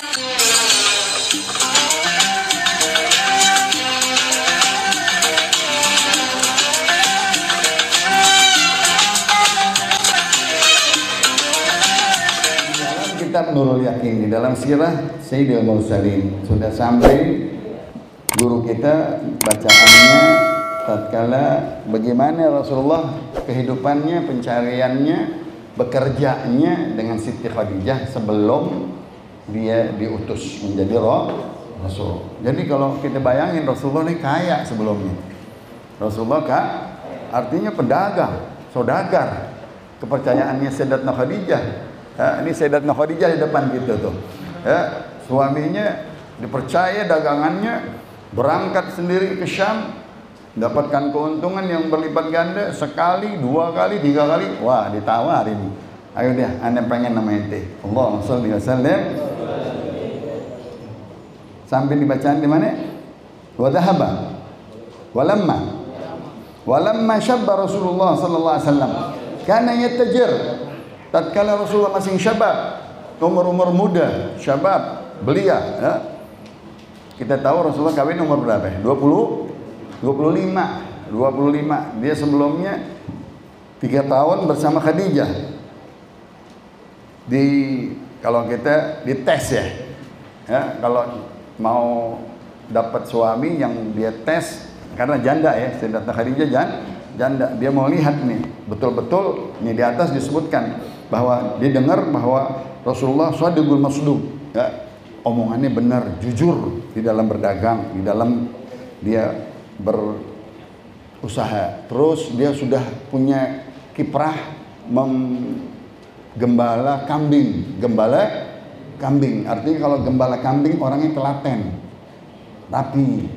Kitab Nurul Yakin, di dalam sirah Sayyidil Mursalin sudah sampai guru kita bacaannya tatkala bagaimana Rasulullah kehidupannya, pencariannya, bekerjanya dengan Siti Khadijah sebelum dia diutus menjadi Rasul. Jadi kalau kita bayangin Rasulullah ini kaya sebelumnya. Rasulullah artinya pedagang, saudagar. Kepercayaannya Sayyidatuna Khadijah. Ini Sayyidatuna Khadijah di depan kita tuh. Suaminya dipercaya dagangannya, berangkat sendiri ke Syam, dapatkan keuntungan yang berlipat ganda, sekali, dua kali, tiga kali. Wah, ditawarin. Ayo deh, anda pengen nama ente. Allahumma shalli wa sallim. Sampai dibacaan di mana? Wa dhahaba. Walamma syabba Rasulullah sallallahu alaihi wasallam kana yatajir. Tatkala Rasulullah masih syabab, umur muda, syabab, belia, ya. Kita tahu Rasulullah kawin umur berapa? 25. Dia sebelumnya 3 tahun bersama Khadijah. Kalau kita dites ya, kalau mau dapat suami yang dia tes, karena janda ya, Sayyidatuna Khadijah janda, dia mau lihat nih, betul-betul nih di atas disebutkan bahwa dia dengar bahwa Rasulullah shadiqul masduq, ya, omongannya benar, jujur di dalam berdagang, di dalam dia berusaha. Terus dia sudah punya kiprah gembala kambing. Artinya kalau gembala kambing orangnya telaten, rapi.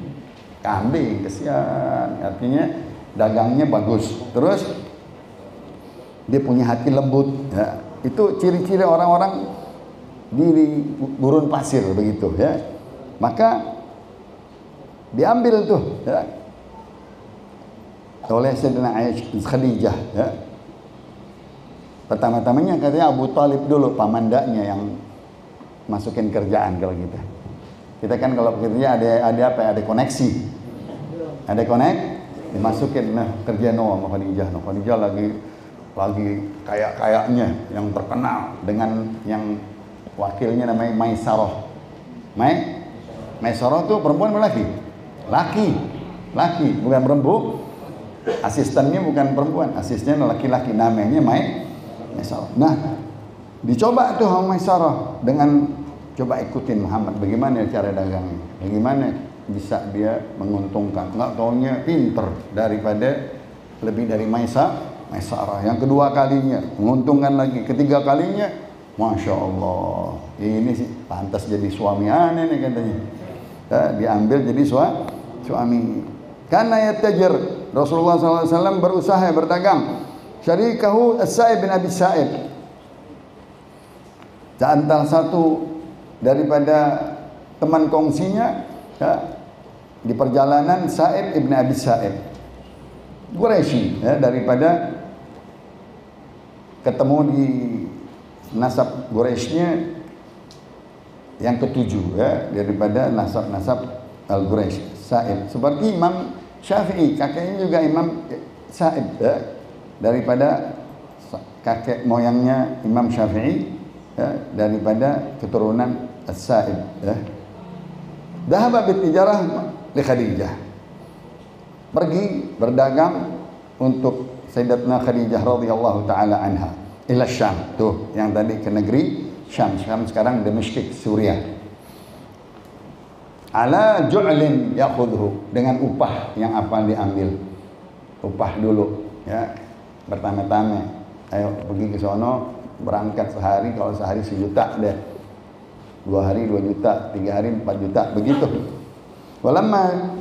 Kambing kesian, artinya dagangnya bagus. Terus dia punya hati lembut, ya. Itu ciri-ciri orang-orang di gurun pasir begitu, ya. Maka diambil tuh, ya, oleh Sayyidina Khadijah, ya. Pertama-tamanya katanya Abu Talib dulu, pamandanya yang masukin kerjaan kalau kita. Kita kan kalau kerja ada apa? Ada koneksi, dimasukin. Nah, kerja sama Khadijah. Khadijah lagi kayaknya yang terkenal dengan yang wakilnya namanya Maisarah. Maisarah tuh perempuan atau laki? Laki, bukan perempuan. Asistennya bukan perempuan, asistennya laki-laki, namanya Maisarah. Nah, dicoba tuh sama Maisarah dengan coba ikutin Muhammad, bagaimana cara dagangnya, bagaimana bisa dia menguntungkan. Nggak taunya pinter daripada lebih dari Maisarah. Yang kedua kalinya menguntungkan lagi, ketiga kalinya Masya Allah, ini sih pantas jadi suami aneh nih katanya. Ya, diambil jadi suami. Karena yatajir, Rasulullah SAW berusaha berdagang. Syarikahu As-Sa'ib bin Abi Sa'ib, antara satu daripada teman kongsinya, ya, di perjalanan Sa'ib ibn Abi Sa'ib Quraisy, ya, daripada ketemu di nasab Quraisynya yang ketujuh, ya, daripada nasab Al-Quraisy, Sa'ib. Seperti Imam Syafi'i, kakeknya juga Imam Sa'ib, ya, daripada kakek moyangnya Imam Syafi'i, ya, daripada keturunan As-Sa'ib, ya. Dhahaba bitijarah li Khadijah, pergi berdagang untuk Sayyidatuna Khadijah radhiyallahu taala anha ila Syam, tuh yang tadi ke negeri Syam sekarang Damaskus, Suriah. Ala ju'lin ya'khudhu, dengan upah yang apa diambil, upah dulu, ya, pertama-tama. Ayo pergi ke sono, berangkat sehari, kalau sehari 1 juta deh, 2 hari 2 juta, 3 hari 4 juta, begitu. Walamma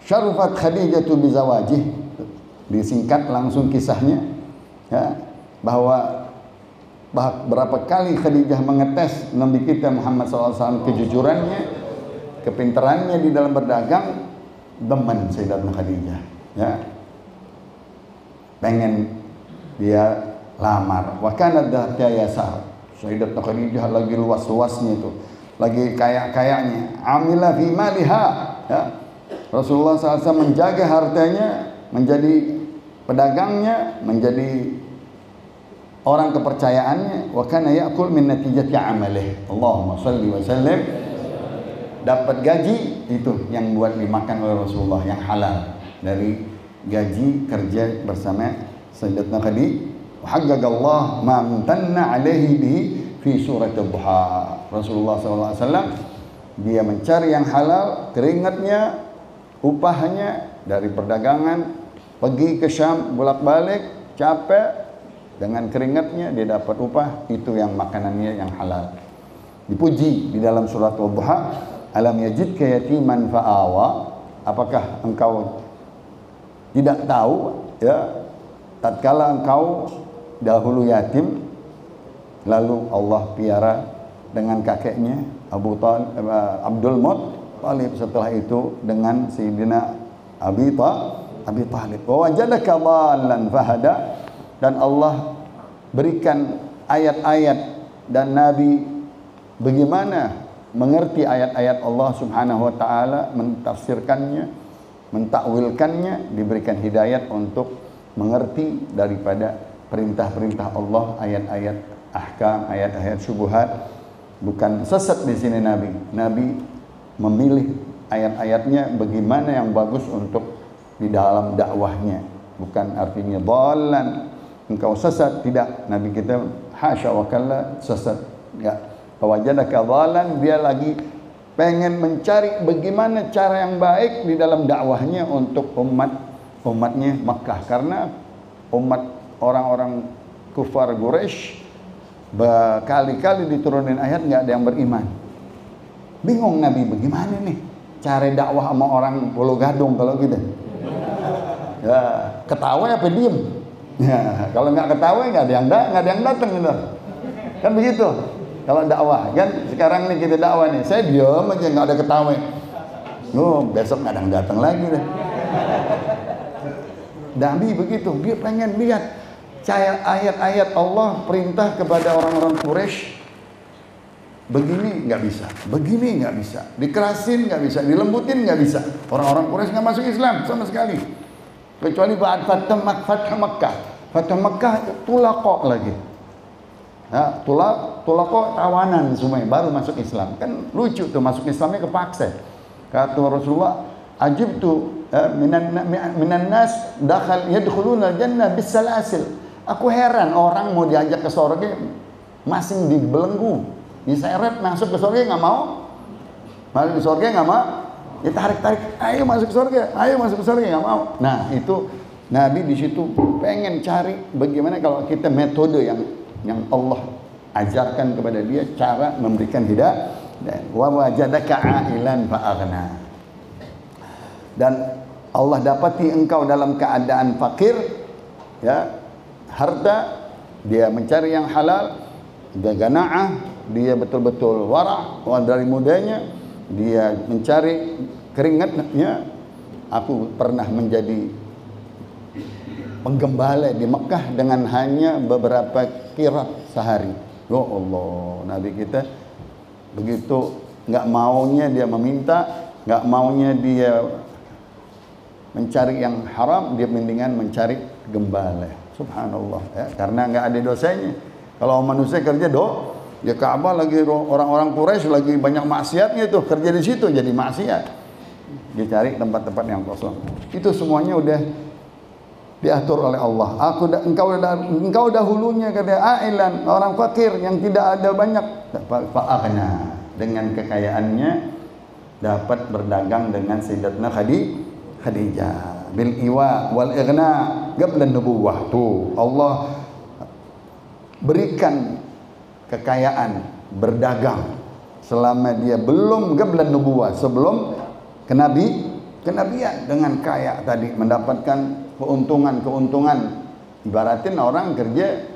syarufat Khadijatu bizawajih, disingkat langsung kisahnya, ya, bahwa berapa kali Khadijah mengetes Nabi kita Muhammad SAW, kejujurannya, kepintarannya di dalam berdagang, demen Sayyidatuna Khadijah, ya, pengen dia lamar. Wa kana dhata yasar, Sayyidatuna Khadijah lagi luas-luasnya itu, lagi kaya-kayanya, amila fi maliha, ya. Rasulullah SAW menjaga hartanya, menjadi pedagangnya, menjadi orang kepercayaannya. Wa kana ya'kul min natijati amalih. Allahumma shalli wa sallim. Dapat gaji itu yang buat dimakan oleh Rasulullah, yang halal dari gaji kerja bersama Sayyidatuna Khadijah. Wa haqqaqallah ma amtanna alaihi bihi fi surat ad-duha. Rasulullah SAW dia mencari yang halal, keringatnya, upahnya dari perdagangan, pergi ke Syam bolak-balik, capek, dengan keringatnya dia dapat upah, itu yang makanannya yang halal. Dipuji di dalam surat ad-duha, alam yajidka yatiman fa'awa, apakah engkau tidak tahu, ya, tatkala engkau dahulu yatim, lalu Allah piara dengan kakeknya Abdul Muttalib, setelah itu dengan Sayyidina Abi Talib. Wa wajadaka dhallan fahada, dan Allah berikan ayat-ayat dan Nabi bagaimana mengerti ayat-ayat Allah Subhanahu wa taala, mentafsirkannya, mentakwilkannya, diberikan hidayat untuk mengerti daripada perintah-perintah Allah, ayat-ayat ahkam, ayat-ayat syubhat. Bukan sesat di sini Nabi. Nabi memilih ayat-ayatnya bagaimana yang bagus untuk di dalam dakwahnya. Bukan artinya dhalan, engkau sesat, tidak. Nabi kita hasya wa kalla sesat. Ya. Wajadaka dhalan, dia lagi pengen mencari bagaimana cara yang baik di dalam dakwahnya untuk umatnya Makkah, karena umat orang-orang kufar Quraisy berkali-kali diturunin ayat nggak ada yang beriman. Bingung Nabi, bagaimana nih cara dakwah sama orang Pulau Gadung kalau gitu? Ya, ketawa apa diem? Ya, kalau nggak ketawa nggak ada yang datang gitu. Kan begitu. Kalau dakwah kan sekarang nih kita dakwah nih, saya diam aja nggak ada ketawa. Besok nggak ada yang datang lagi deh. Nabi begitu, dia pengen lihat ayat-ayat Allah perintah kepada orang-orang Quraisy. Begini nggak bisa, begini nggak bisa, dikerasin nggak bisa, dilembutin nggak bisa. Orang-orang Quraisy nggak masuk Islam sama sekali, kecuali ba'd Fathu Makkah. Fathu Makkah tulaqo lagi. Nah, tulaqo tawanan semua baru masuk Islam. Kan lucu tuh, masuk Islamnya kepaksa. Kata Rasulullah, ajibtu minan nas yadkhuluna jannah bisalasil. Aku heran orang mau diajak ke surga masih dibelenggu, diseret masuk ke surga nggak mau, masuk ke surga nggak mau, ditarik-tarik, ayo masuk ke surga, ayo masuk ke surga nggak mau. Nah itu Nabi di situ pengen cari bagaimana kalau kita metode yang Allah ajarkan kepada dia, cara memberikan hidayah. Dan wa wajadaka ailan fa'aghna, dan Allah dapati engkau dalam keadaan fakir, ya, harta, dia mencari yang halal, dia gana'ah, dia betul-betul wara', dari mudanya dia mencari keringatnya. Aku pernah menjadi penggembala di Mekah dengan hanya beberapa kirat sehari. Ya Allah, Nabi kita begitu nggak maunya dia meminta, nggak maunya dia mencari yang haram, dia mendingan mencari gembala. Subhanallah, ya, karena nggak ada dosanya. Kalau manusia kerja dia Ka'bah lagi, orang-orang Quraisy lagi banyak maksiatnya tuh, kerja di situ jadi maksiat. Dia cari tempat-tempat yang kosong. Itu semuanya udah diatur oleh Allah. Engkau dahulunya kata ailan, orang fakir yang tidak ada banyak, fa'aghna, dengan kekayaannya dapat berdagang dengan Sayyidatuna Khadijah bil iwa wal ighna qabla nubuwah. Tuh Allah berikan kekayaan berdagang selama dia belum qabla nubuwah, sebelum kenabian, dengan kaya tadi mendapatkan keuntungan. Ibaratin orang kerja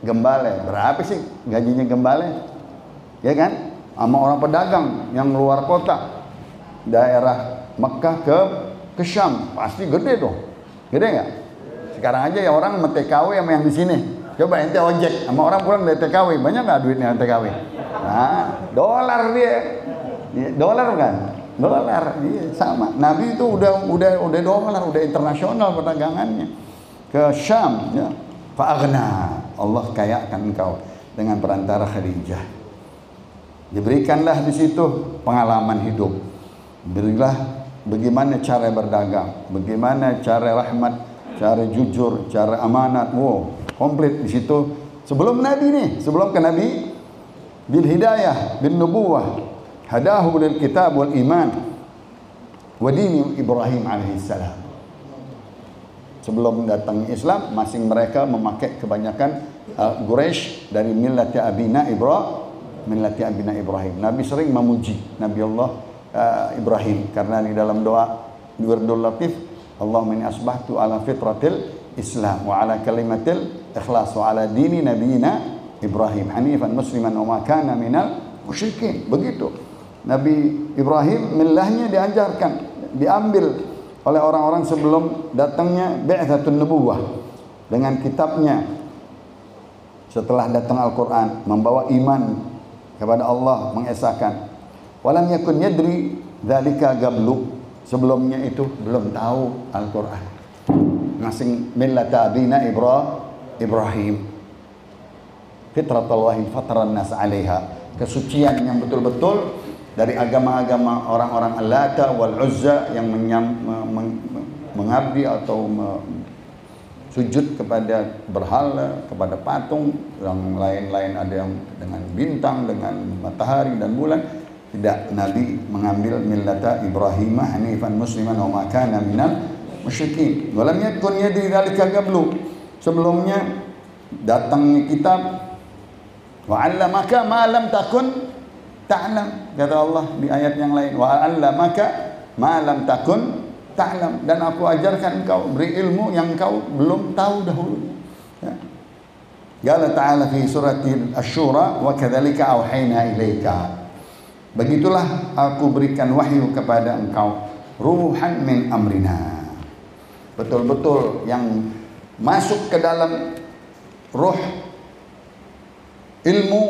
gembala, berapa sih gajinya gembala? Ya kan? Sama orang pedagang yang luar kota, daerah Mekah ke Syam, pasti gede dong. Gede nggak? Sekarang aja ya orang TKW sama yang di sini. Coba ente ojek sama orang pulang dari TKW, banyak nggak duitnya TKW? Nah, dolar dolar dia. Dolar kan? Dolar, iya sama. Nabi itu udah dolar, udah internasional perdagangannya ke Syam. Ya. Fa'aghna, Allah kayakan engkau dengan perantara Khadijah. Diberikanlah di situ pengalaman hidup. Berilah bagaimana cara berdagang, bagaimana cara rahmat, cara jujur, cara amanat. Wow, komplit di situ. Sebelum Nabi nih, sebelum ke Nabi, bil hidayah, bin nubuwah. Hadahu lil kitab wal iman wa dini Ibrahim alaihissalam. Sebelum datang Islam, masing mereka memakai kebanyakan Quraisy dari millati abina Ibrahim. Nabi sering memuji Nabi Allah Ibrahim karena di dalam doa Wirdul Latif, Allahumma inni asbahtu ala fitratil Islam wa ala kalimatil ikhlas wa ala dini nabiyina Ibrahim hanifan musliman wa ma kana minal musyrikin. Begitu Nabi Ibrahim, millahnya diajarkan, diambil oleh orang-orang sebelum datangnya bi'tsatun nubuwah dengan kitabnya. Setelah datang Al-Quran, membawa iman kepada Allah, mengesahkan. Walam yakun yadri dzalika qablu, sebelumnya itu belum tahu Al-Quran. Masing millata abina Ibrahim. Fitratullahi fataran nas 'alaiha. Kesucian yang betul-betul dari agama-agama orang-orang Al-Lata wal Uzza yang mengabdi atau sujud kepada berhala, kepada patung, yang lain-lain ada yang dengan bintang, dengan matahari dan bulan. Tidak, Nabi mengambil millata Ibrahim hanifan musliman wa ma kana minal musyrikin. Walam yakun yadri dzalika qablu. Sebelumnya datangnya kitab wa 'allamaka ma lam takun ta'lam, kata Allah di ayat yang lain, wa 'allamaka ma lam takun ta'lam, dan aku ajarkan engkau, beri ilmu yang engkau belum tahu dahulu. Ya. Qala ta'ala fi surati Asy-Syura wa kadzalika auhayna ilaika. Begitulah aku berikan wahyu kepada engkau, ruhan min amrina. Betul-betul yang masuk ke dalam ruh ilmu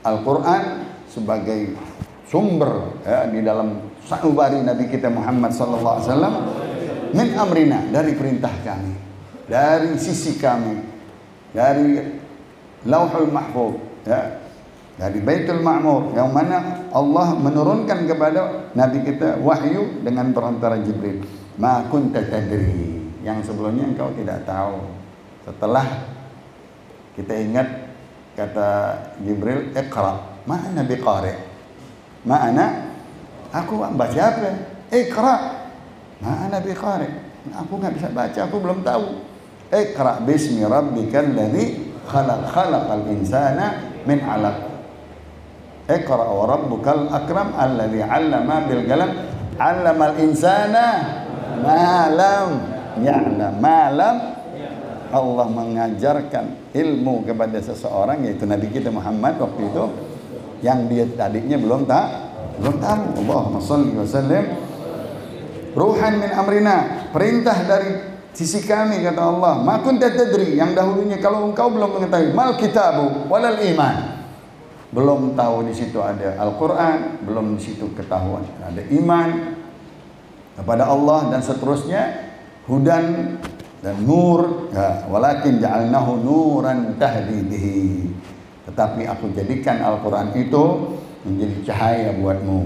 Al-Quran sebagai sumber ya, di dalam sanubari Nabi kita Muhammad sallallahu alaihi wasallam, min amrina, dari perintah kami, dari sisi kami, dari Lauhul Mahfuz ya, dari Baitul Ma'mur, yang mana Allah menurunkan kepada Nabi kita wahyu dengan perantara Jibril. Ma kunta tadri, yang sebelumnya engkau tidak tahu. Setelah kita ingat kata Jibril, iqra. Ma'ana biqari. Ma'ana, aku baca apa? Iqra. Ma'ana biqari. Aku nggak bisa baca, aku belum tahu. Iqra bismi rabbikal ladzi khalaq, khalaqal insana min 'alaq. Iqra wa rabbukal akram alladzi 'allama bil qalam, 'allamal insana ma lam ya'lam. Ma lam, Allah mengajarkan ilmu kepada seseorang, yaitu Nabi kita Muhammad waktu itu, yang dia tadinya belum tahu. Allahumma shalli wa sallim. Ruhan min amrina, perintah dari sisi kami, kata Allah. Ma kunta tadri, yang dahulunya kalau engkau belum mengetahui, mal kitabu walal iman, belum tahu di situ ada Al-Quran, belum di situ ketahuan ada iman kepada Allah dan seterusnya, hudan dan nur ya, walakin ja'alnahu nuran tahdi bihi, tetapi aku jadikan Al-Quran itu menjadi cahaya buatmu,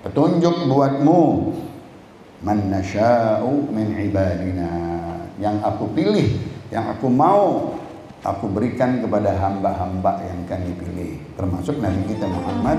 petunjuk buatmu. Man nasya'u min ibadina, yang aku pilih, yang aku mau, aku berikan kepada hamba-hamba yang kami pilih, termasuk Nabi kita Muhammad.